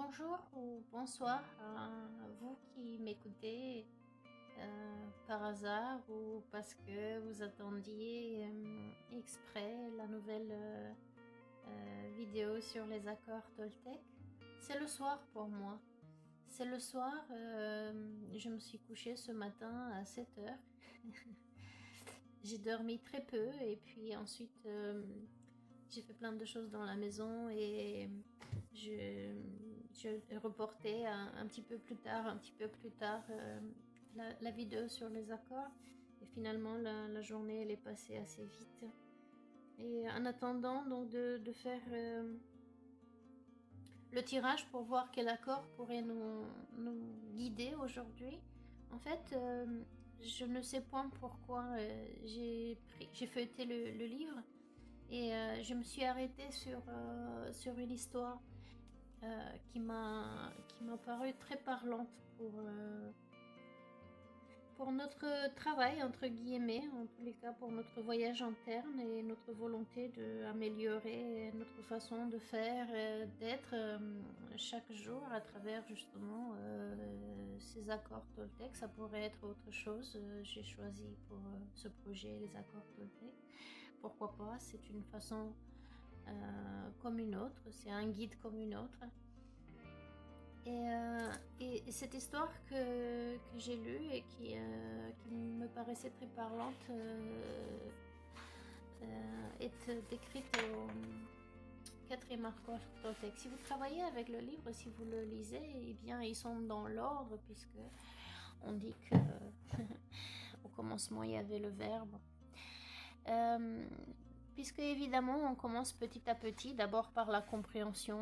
Bonjour ou bonsoir à vous qui m'écoutez par hasard ou parce que vous attendiez exprès la nouvelle vidéo sur les accords Toltec. C'est le soir pour moi. C'est le soir, je me suis couchée ce matin à 7 heures. J'ai dormi très peu et puis ensuite j'ai fait plein de choses dans la maison et je reportais un petit peu plus tard la vidéo sur les accords. Et finalement, la journée, elle est passée assez vite. Et en attendant donc de faire le tirage pour voir quel accord pourrait nous guider aujourd'hui, en fait, je ne sais point pourquoi j'ai feuilleté le livre. Et je me suis arrêtée sur une histoire qui m'a paru très parlante pour notre travail, entre guillemets, en tous les cas pour notre voyage interne et notre volonté d'améliorer notre façon de faire, d'être chaque jour à travers justement ces accords Toltec. Ça pourrait être autre chose. J'ai choisi pour ce projet les accords Toltec. Pourquoi pas, c'est une façon comme une autre, c'est un guide comme une autre. Et cette histoire que j'ai lue et qui me paraissait très parlante est décrite au quatrième accord Toltec. Si vous travaillez avec le livre, si vous le lisez, eh bien ils sont dans l'ordre puisque on dit que au commencement il y avait le verbe. Puisque évidemment on commence petit à petit, d'abord par la compréhension,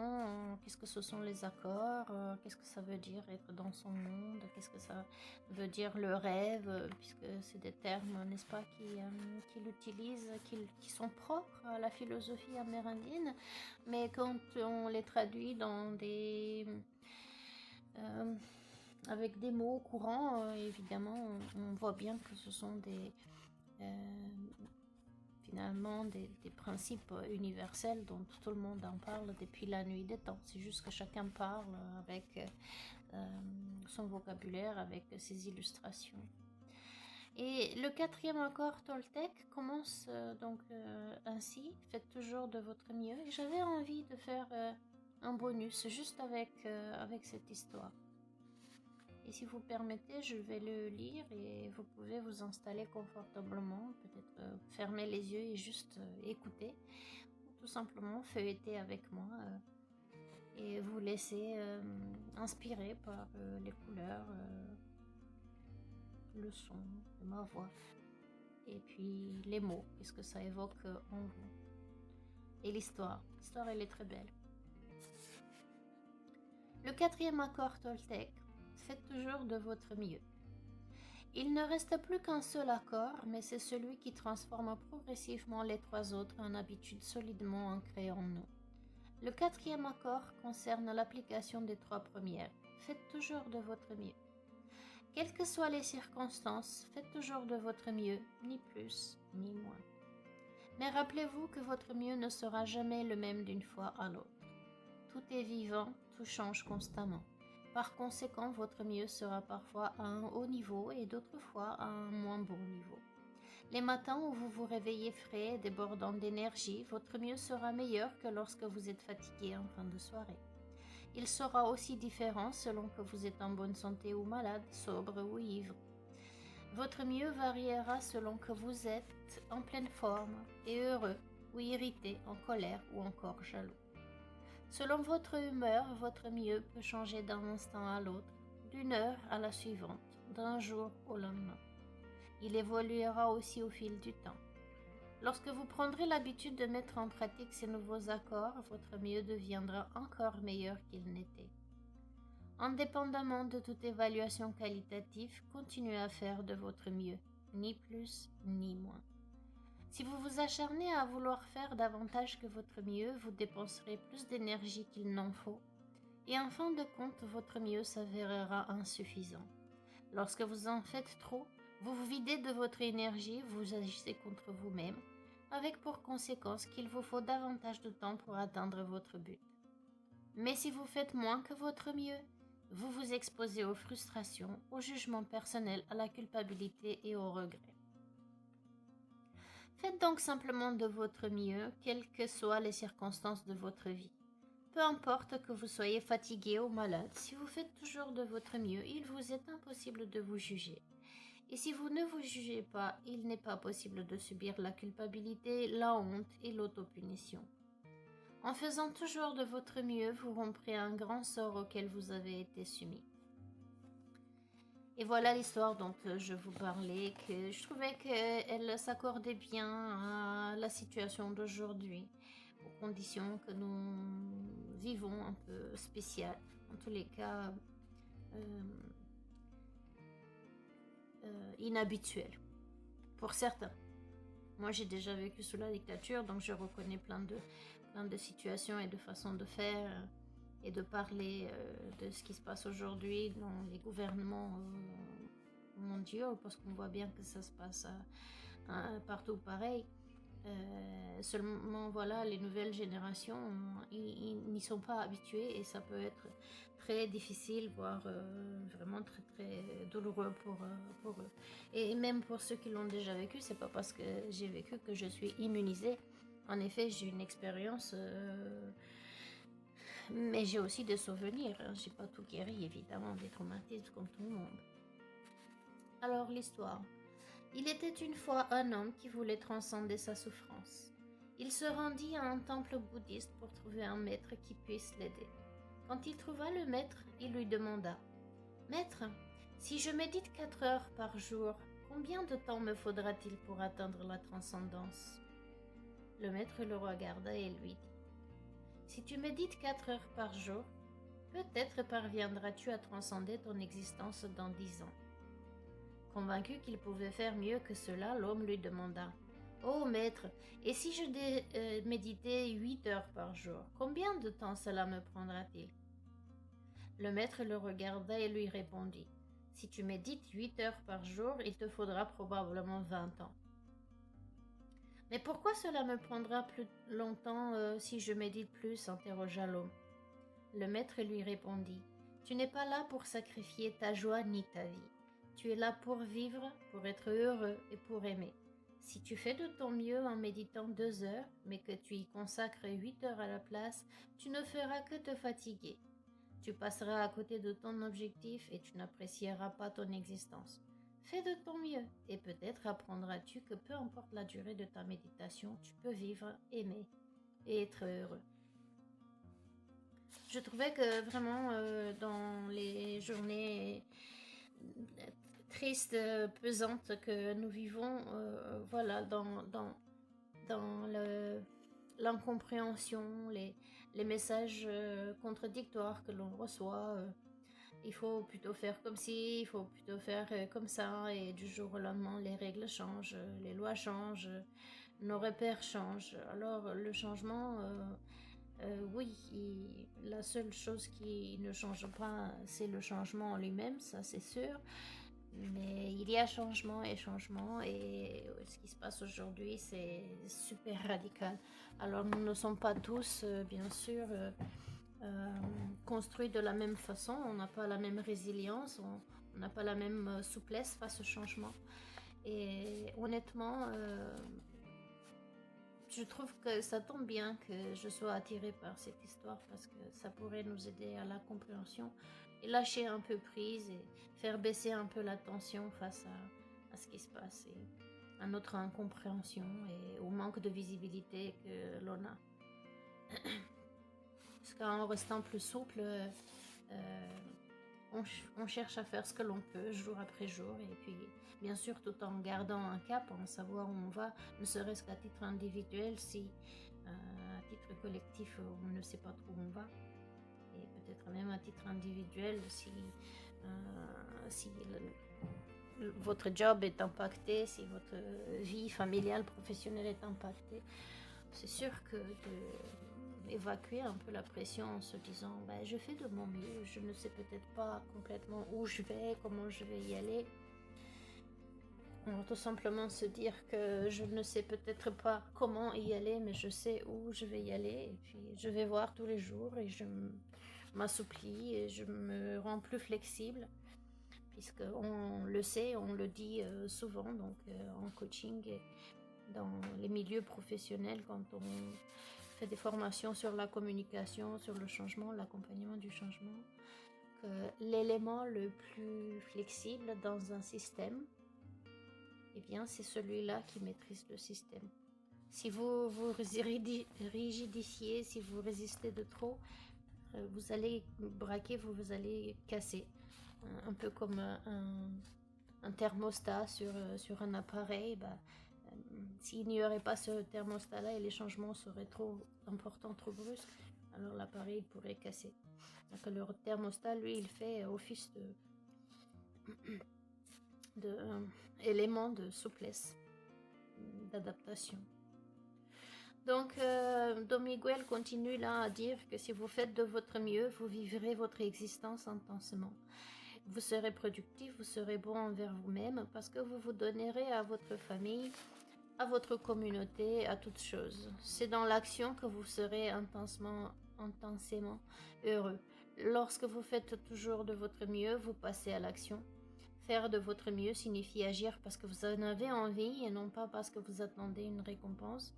qu'est-ce que ce sont les accords, qu'est-ce que ça veut dire être dans son monde, qu'est-ce que ça veut dire le rêve, puisque c'est des termes, n'est-ce pas, qu'il utilise, qui sont propres à la philosophie amérindienne, mais quand on les traduit dans avec des mots courants, évidemment, on voit bien que ce sont finalement des principes universels dont tout le monde en parle depuis la nuit des temps. C'est juste que chacun parle avec son vocabulaire, avec ses illustrations. Et le quatrième accord Toltec commence ainsi: faites toujours de votre mieux. Et j'avais envie de faire un bonus juste avec cette histoire. Et si vous permettez, je vais le lire et vous pouvez vous installer confortablement, peut-être fermer les yeux et juste écouter, ou tout simplement feuilleter avec moi et vous laisser inspirer par les couleurs, le son de ma voix, et puis les mots, qu'est-ce que ça évoque en vous. Et l'histoire, elle est très belle. Le quatrième accord Toltec: faites toujours de votre mieux. Il ne reste plus qu'un seul accord, mais c'est celui qui transforme progressivement les trois autres en habitudes solidement ancrées en nous. Le quatrième accord concerne l'application des trois premières. Faites toujours de votre mieux. Quelles que soient les circonstances, faites toujours de votre mieux, ni plus ni moins. Mais rappelez-vous que votre mieux ne sera jamais le même d'une fois à l'autre. Tout est vivant, tout change constamment. Par conséquent, votre mieux sera parfois à un haut niveau et d'autres fois à un moins bon niveau. Les matins où vous vous réveillez frais et débordant d'énergie, votre mieux sera meilleur que lorsque vous êtes fatigué en fin de soirée. Il sera aussi différent selon que vous êtes en bonne santé ou malade, sobre ou ivre. Votre mieux variera selon que vous êtes en pleine forme et heureux, ou irrité, en colère ou encore jaloux. Selon votre humeur, votre mieux peut changer d'un instant à l'autre, d'une heure à la suivante, d'un jour au lendemain. Il évoluera aussi au fil du temps. Lorsque vous prendrez l'habitude de mettre en pratique ces nouveaux accords, votre mieux deviendra encore meilleur qu'il n'était. Indépendamment de toute évaluation qualitative, continuez à faire de votre mieux, ni plus ni moins. Si vous vous acharnez à vouloir faire davantage que votre mieux, vous dépenserez plus d'énergie qu'il n'en faut, et en fin de compte, votre mieux s'avérera insuffisant. Lorsque vous en faites trop, vous vous videz de votre énergie, vous agissez contre vous-même, avec pour conséquence qu'il vous faut davantage de temps pour atteindre votre but. Mais si vous faites moins que votre mieux, vous vous exposez aux frustrations, au jugement personnel, à la culpabilité et au regret. Faites donc simplement de votre mieux, quelles que soient les circonstances de votre vie. Peu importe que vous soyez fatigué ou malade, si vous faites toujours de votre mieux, il vous est impossible de vous juger. Et si vous ne vous jugez pas, il n'est pas possible de subir la culpabilité, la honte et l'autopunition. En faisant toujours de votre mieux, vous romprez un grand sort auquel vous avez été soumis. Et voilà l'histoire dont je vous parlais, que je trouvais qu'elle s'accordait bien à la situation d'aujourd'hui, aux conditions que nous vivons un peu spéciales, en tous les cas inhabituelles, pour certains. Moi, j'ai déjà vécu sous la dictature, donc je reconnais plein de situations et de façons de faire et de parler de ce qui se passe aujourd'hui dans les gouvernements mondiaux, parce qu'on voit bien que ça se passe partout pareil. Seulement, voilà, les nouvelles générations, ils n'y sont pas habitués et ça peut être très difficile, voire vraiment très très douloureux pour eux. Et même pour ceux qui l'ont déjà vécu, c'est pas parce que j'ai vécu que je suis immunisée. En effet, j'ai une expérience, mais j'ai aussi des souvenirs. J'ai pas tout guéri, évidemment, des traumatismes comme tout le monde. Alors, l'histoire. Il était une fois un homme qui voulait transcender sa souffrance. Il se rendit à un temple bouddhiste pour trouver un maître qui puisse l'aider. Quand il trouva le maître, il lui demanda « Maître, si je médite 4 heures par jour, combien de temps me faudra-t-il pour atteindre la transcendance ?» Le maître le regarda et lui dit « Si tu médites 4 heures par jour, peut-être parviendras-tu à transcender ton existence dans 10 ans. » Convaincu qu'il pouvait faire mieux que cela, l'homme lui demanda « Oh maître, et si je méditais 8 heures par jour, combien de temps cela me prendra-t-il » Le maître le regarda et lui répondit « Si tu médites 8 heures par jour, il te faudra probablement 20 ans. »« Mais pourquoi cela me prendra plus longtemps si je médite plus ?» interrogea l'homme. Le maître lui répondit « Tu n'es pas là pour sacrifier ta joie ni ta vie. Tu es là pour vivre, pour être heureux et pour aimer. Si tu fais de ton mieux en méditant 2 heures, mais que tu y consacres 8 heures à la place, tu ne feras que te fatiguer. Tu passeras à côté de ton objectif et tu n'apprécieras pas ton existence. Fais de ton mieux et peut-être apprendras-tu que peu importe la durée de ta méditation, tu peux vivre, aimer et être heureux. » Je trouvais que vraiment dans les journées tristes, pesantes que nous vivons, voilà, dans l'incompréhension, les messages contradictoires que l'on reçoit, il faut plutôt faire comme ci, il faut plutôt faire comme ça, et du jour au lendemain, les règles changent, les lois changent, nos repères changent. Alors, le changement, oui, la seule chose qui ne change pas, c'est le changement en lui-même, ça c'est sûr. Mais il y a changement et changement, et ce qui se passe aujourd'hui, c'est super radical. Alors nous ne sommes pas tous, bien sûr, construits de la même façon, on n'a pas la même résilience, on n'a pas la même souplesse face au changement. Et honnêtement, je trouve que ça tombe bien que je sois attirée par cette histoire, parce que ça pourrait nous aider à la compréhension et lâcher un peu prise et faire baisser un peu la tension face à ce qui se passe et à notre incompréhension et au manque de visibilité que l'on a. Parce qu'en restant plus souple, on cherche à faire ce que l'on peut jour après jour, et puis bien sûr tout en gardant un cap, en savoir où on va, ne serait-ce qu'à titre individuel, si à titre collectif on ne sait pas trop où on va, et peut-être même à titre individuel si votre job est impacté, si votre vie familiale, professionnelle est impactée, c'est sûr que évacuer un peu la pression en se disant je fais de mon mieux, je ne sais peut-être pas complètement où je vais, comment je vais y aller, On va tout simplement se dire que je ne sais peut-être pas comment y aller, mais je sais où je vais y aller. Et puis je vais voir tous les jours et m'assouplis et je me rends plus flexible. Puisqu'on le sait, on le dit souvent en coaching et dans les milieux professionnels quand on fait des formations sur la communication, sur le changement, l'accompagnement du changement, que l'élément le plus flexible dans un système, eh bien, c'est celui-là qui maîtrise le système. Si vous vous rigidifiez, si vous résistez de trop, vous allez braquer, vous allez casser. Un peu comme un thermostat sur un appareil, s'il n'y aurait pas ce thermostat-là et les changements seraient trop importants, trop brusques, alors l'appareil pourrait casser. Donc le thermostat, lui, il fait office de élément de souplesse, d'adaptation. Donc, Don Miguel continue là à dire que si vous faites de votre mieux, vous vivrez votre existence intensément. Vous serez productif, vous serez bon envers vous-même parce que vous vous donnerez à votre famille, à votre communauté, à toutes choses. C'est dans l'action que vous serez intensément heureux. Lorsque vous faites toujours de votre mieux, vous passez à l'action. Faire de votre mieux signifie agir parce que vous en avez envie et non pas parce que vous attendez une récompense.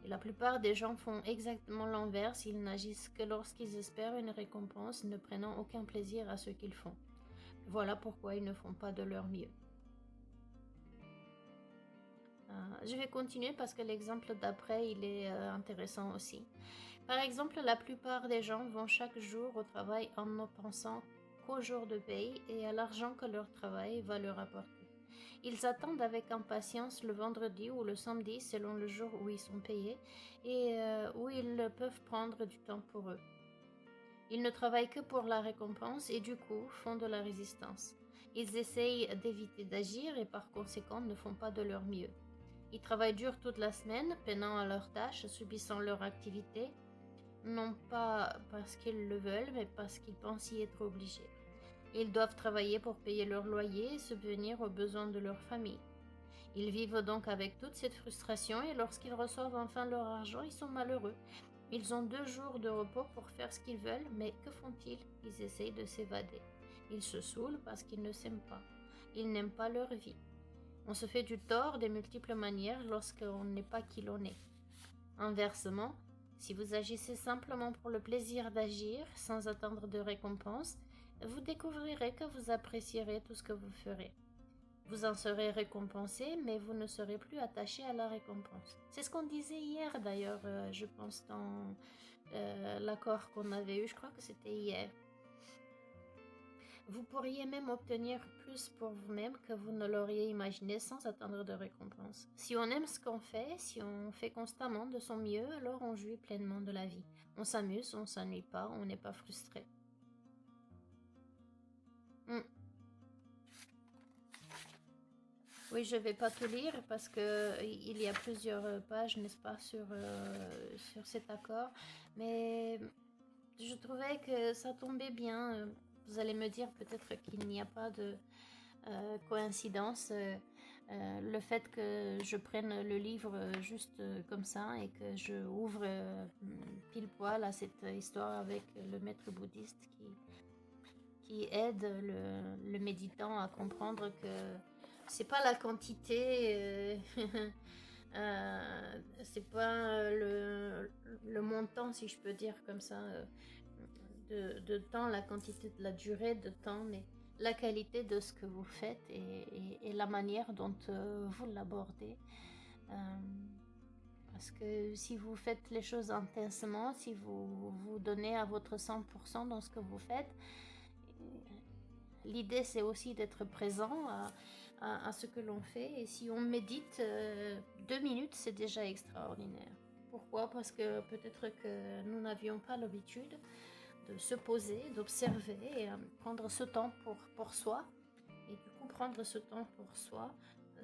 Et la plupart des gens font exactement l'inverse, ils n'agissent que lorsqu'ils espèrent une récompense, ne prenant aucun plaisir à ce qu'ils font. Voilà pourquoi ils ne font pas de leur mieux. Je vais continuer parce que l'exemple d'après, il est intéressant aussi. Par exemple, la plupart des gens vont chaque jour au travail en ne pensant qu'au jour de paye et à l'argent que leur travail va leur apporter. Ils attendent avec impatience le vendredi ou le samedi selon le jour où ils sont payés et où ils peuvent prendre du temps pour eux. Ils ne travaillent que pour la récompense et du coup font de la résistance. Ils essayent d'éviter d'agir et par conséquent ne font pas de leur mieux. Ils travaillent dur toute la semaine, peinant à leurs tâches, subissant leur activité, non pas parce qu'ils le veulent, mais parce qu'ils pensent y être obligés. Ils doivent travailler pour payer leur loyer et subvenir aux besoins de leur famille. Ils vivent donc avec toute cette frustration et lorsqu'ils reçoivent enfin leur argent, ils sont malheureux. Ils ont 2 jours de repos pour faire ce qu'ils veulent, mais que font-ils? Ils essayent de s'évader. Ils se saoulent parce qu'ils ne s'aiment pas. Ils n'aiment pas leur vie. On se fait du tort de multiples manières lorsqu'on n'est pas qui l'on est. Inversement, si vous agissez simplement pour le plaisir d'agir, sans attendre de récompense, vous découvrirez que vous apprécierez tout ce que vous ferez. Vous en serez récompensé, mais vous ne serez plus attaché à la récompense. C'est ce qu'on disait hier d'ailleurs, je pense, dans l'accord qu'on avait eu, je crois que c'était hier. Vous pourriez même obtenir plus pour vous-même que vous ne l'auriez imaginé sans attendre de récompense. Si on aime ce qu'on fait, si on fait constamment de son mieux, alors on jouit pleinement de la vie. On s'amuse, on ne s'ennuie pas, on n'est pas frustré. Oui, je ne vais pas tout lire parce qu'il y a plusieurs pages, n'est-ce pas, sur cet accord. Mais je trouvais que ça tombait bien. Vous allez me dire peut-être qu'il n'y a pas de coïncidence. Le fait que je prenne le livre juste comme ça et que je ouvre pile poil à cette histoire avec le maître bouddhiste qui aide le méditant à comprendre que c'est pas la quantité, c'est pas le montant, si je peux dire comme ça, de temps, la quantité de la durée de temps, mais la qualité de ce que vous faites et la manière dont vous l'abordez. Parce que si vous faites les choses intensément, si vous vous donnez à votre 100% dans ce que vous faites, l'idée c'est aussi d'être présent à ce que l'on fait. Et si on médite 2 minutes, c'est déjà extraordinaire. Pourquoi? Parce que peut-être que nous n'avions pas l'habitude de se poser, d'observer et prendre ce temps pour soi. Et du coup, prendre ce temps pour soi,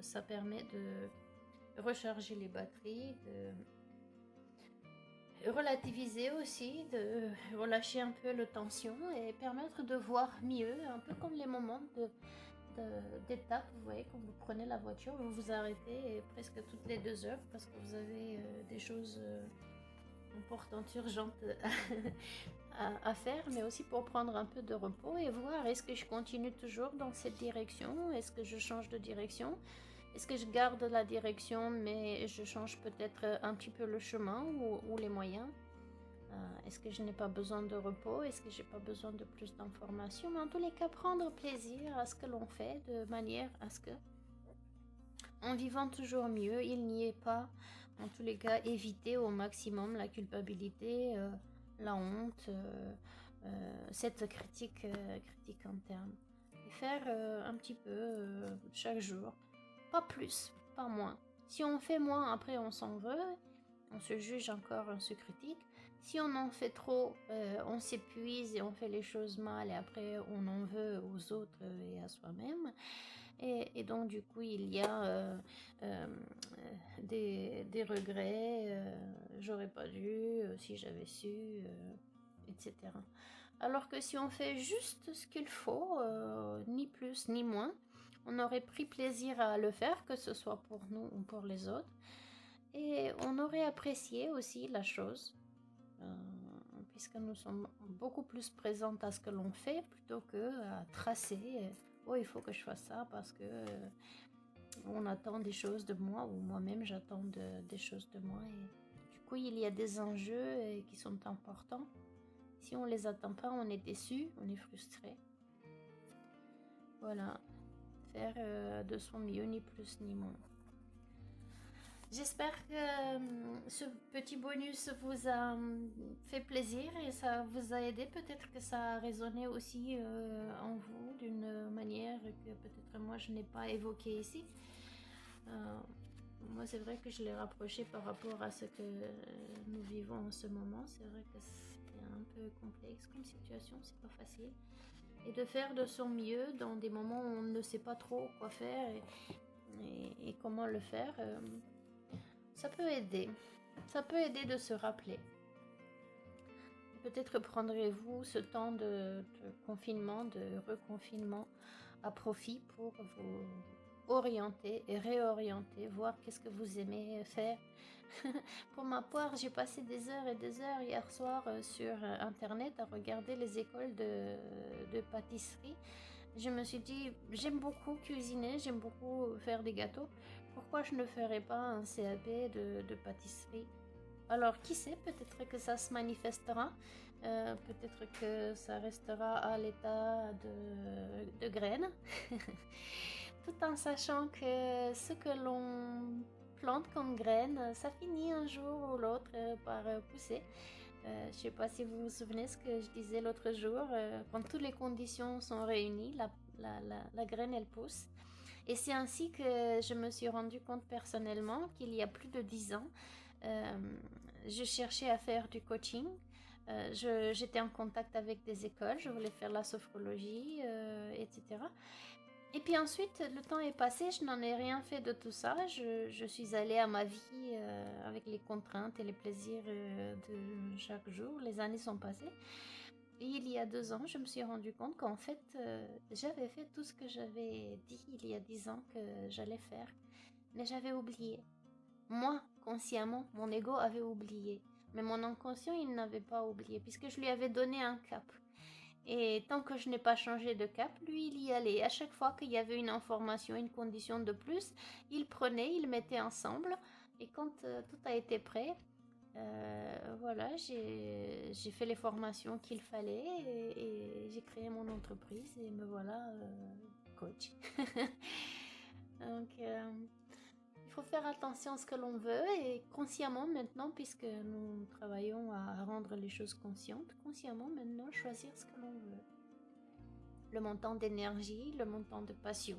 ça permet de recharger les batteries, de relativiser aussi, de relâcher un peu la tension et permettre de voir mieux, un peu comme les moments d'étapes. Vous voyez, quand vous prenez la voiture, vous vous arrêtez presque toutes les 2 heures parce que vous avez des choses importantes, urgentes à faire, mais aussi pour prendre un peu de repos et voir est-ce que je continue toujours dans cette direction, est-ce que je change de direction, est-ce que je garde la direction mais je change peut-être un petit peu le chemin ou les moyens. Est-ce que je n'ai pas besoin de repos? Est-ce que j'ai pas besoin de plus d'informations? Mais en tous les cas, prendre plaisir à ce que l'on fait de manière à ce que, en vivant toujours mieux, il n'y ait pas, en tous les cas, éviter au maximum la culpabilité, la honte, cette critique interne. Et faire un petit peu chaque jour, pas plus, pas moins. Si on fait moins, après on s'en veut, on se juge encore, on se critique. Si on en fait trop, on s'épuise et on fait les choses mal et après on en veut aux autres et à soi-même. Et donc du coup il y a des regrets, j'aurais pas dû, si j'avais su, etc. Alors que si on fait juste ce qu'il faut, ni plus ni moins, on aurait pris plaisir à le faire, que ce soit pour nous ou pour les autres. Et on aurait apprécié aussi la chose, puisque nous sommes beaucoup plus présentes à ce que l'on fait plutôt que à tracer. Oh, il faut que je fasse ça parce que on attend des choses de moi ou moi-même j'attends des choses de moi. Et du coup, il y a des enjeux qui sont importants. Si on les attend pas, on est déçu, on est frustré. Voilà, faire de son mieux, ni plus ni moins. J'espère que ce petit bonus vous a fait plaisir et ça vous a aidé. Peut-être que ça a résonné aussi en vous d'une manière que peut-être moi je n'ai pas évoquée ici. Moi c'est vrai que je l'ai rapproché par rapport à ce que nous vivons en ce moment. C'est vrai que c'est un peu complexe comme situation, c'est pas facile. Et de faire de son mieux dans des moments où on ne sait pas trop quoi faire et comment le faire. Ça peut aider. Ça peut aider de se rappeler. Peut-être prendrez-vous ce temps de confinement, de reconfinement à profit pour vous orienter et réorienter, voir qu'est-ce que vous aimez faire. Pour ma part, j'ai passé des heures et des heures hier soir sur Internet à regarder les écoles de pâtisserie. Je me suis dit, j'aime beaucoup cuisiner, j'aime beaucoup faire des gâteaux. Pourquoi je ne ferais pas un CAP de pâtisserie? Alors, qui sait, peut-être que ça se manifestera, peut-être que ça restera à l'état de graines, tout en sachant que ce que l'on plante comme graines, ça finit un jour ou l'autre par pousser. Je ne sais pas si vous vous souvenez ce que je disais l'autre jour, quand toutes les conditions sont réunies, la graine elle pousse. Et c'est ainsi que je me suis rendu compte personnellement qu'il y a plus de 10 ans, je cherchais à faire du coaching. J'étais en contact avec des écoles, je voulais faire la sophrologie, etc. Et puis ensuite, le temps est passé, je n'en ai rien fait de tout ça. Je suis allée à ma vie avec les contraintes et les plaisirs de chaque jour. Les années sont passées. Et il y a 2 ans, je me suis rendu compte qu'en fait, j'avais fait tout ce que j'avais dit il y a 10 ans que j'allais faire. Mais j'avais oublié. Moi, consciemment, mon ego avait oublié. Mais mon inconscient, il n'avait pas oublié, puisque je lui avais donné un cap. Et tant que je n'ai pas changé de cap, lui, il y allait. À chaque fois qu'il y avait une information, une condition de plus, il prenait, il mettait ensemble. Et quand tout a été prêt, voilà, j'ai fait les formations qu'il fallait et j'ai créé mon entreprise et me voilà coach. Donc, il faut faire attention à ce que l'on veut et consciemment maintenant, puisque nous travaillons à rendre les choses conscientes, consciemment maintenant choisir ce que l'on veut. Le montant d'énergie, le montant de passion,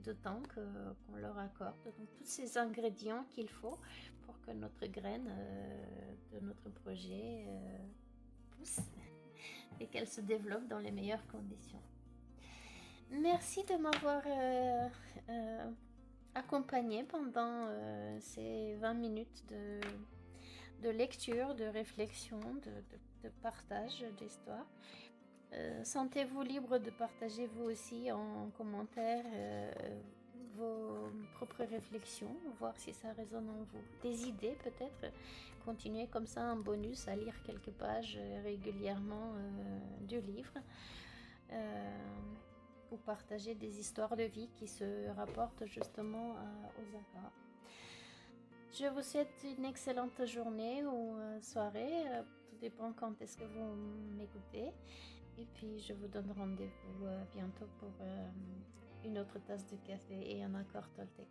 de temps qu'on leur accorde. Donc tous ces ingrédients qu'il faut pour que notre graine de notre projet pousse et qu'elle se développe dans les meilleures conditions. Merci de m'avoir accompagné pendant ces 20 minutes de lecture, de réflexion, de partage d'histoire. Sentez-vous libre de partager vous aussi en commentaire vos propres réflexions, voir si ça résonne en vous. Des idées peut-être, continuez comme ça en bonus à lire quelques pages régulièrement du livre. Ou partager des histoires de vie qui se rapportent justement aux accords. Je vous souhaite une excellente journée ou soirée, tout dépend quand est-ce que vous m'écoutez. Et puis je vous donne rendez-vous bientôt pour une autre tasse de café et un accord Toltec.